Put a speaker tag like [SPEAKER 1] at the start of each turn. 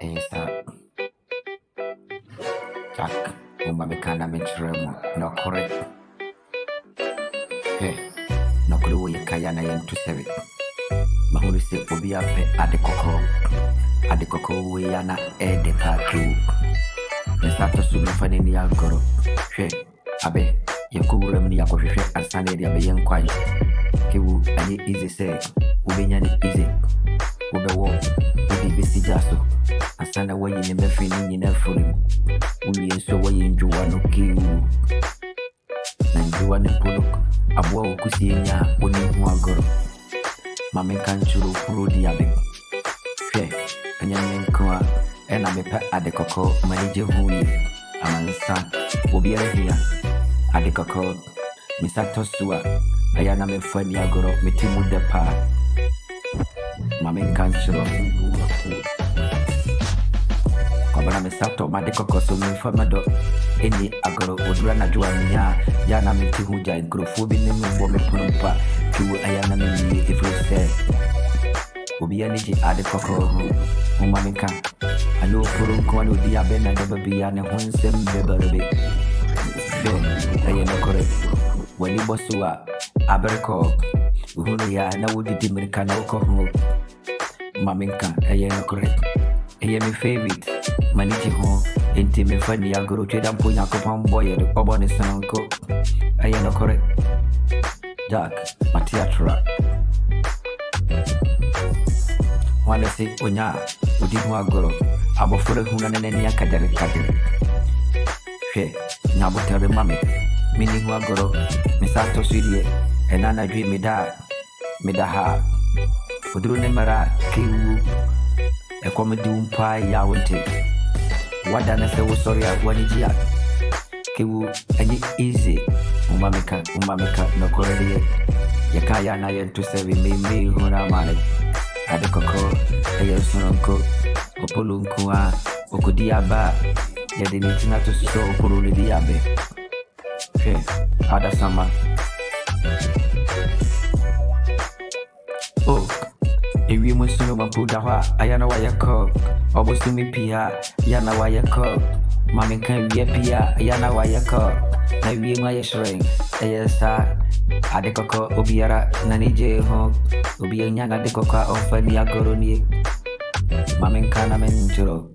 [SPEAKER 1] Esa Jack umamekana mentremo no correct. Hey, no clue kaya na yen to seven. Mahuri se obi ape adekoko we yana de patu. Nesato su no fani ni agoro. Hey, abe yakura mni yakohwehwe asane dia be yenkwai. Kewu ani easy say ubenya ni easy. Ubewo udi bisi jaso. Asana wayi ni mefini nyina furim. Uli enso wayi njuwa no kiwu. Na njuwa ni puluk. Abwa ukusi enya uni huagoro. Mame kanchuru purudi yabe. Fye, kanya menkwa. Ena mepe adekoko manije huni. Amansa, ubiere hiya. Adekoko, misato suwa. Ayana mefani agoro, mitimu depa. Mame kanchuru. Kabana misato madekoko so mifamado. Eni agoro odura na juwa niya. Yana miti huja inkrofobi ni mbo mepunumpa. Kiwu ayana mimi ifruse. Ubiya niji adekoko. Umamika. Alo furun kwano diya bena nebabiya ne hunsem beberebe. Ayana kore. Wani bosuwa aberko. Uhunu ya na wudi dimirika na ukohu. Maminka ayana kore. Ayana favorite. Maniji ho. Inti me fani ya guru cheda mpunya kupam boye de obone sanko. Ayana kore. Jack Matiatra. Wale si onya udi huagoro. Abofure huna nene ya kadere. She nyabutere mame. Mini huagoro. Misato swidie. Enana jui midaha. Uduru nemera kiwu. Ekome di umpa ya wente. Wada na se usori ya wanijia. Kiwu enyi easy. Umamika no koreliye. Yakaya na yentu sevi mimi huna male. Adekoko sunonko opolunkuwa okudiaba yadinitina to so opoluni diabe. Hey, ada sama. Oh, ewi musuno mapuda wa ayana wayako. Obosumi pia yana wayako. Mami kan wiye pia yana wayako. Na wiye mwa yeshring ayesa. Adekoko obiara nanije ho. Ubiya nyana dekoko ofani agoro ni. Mamenkana menjuro.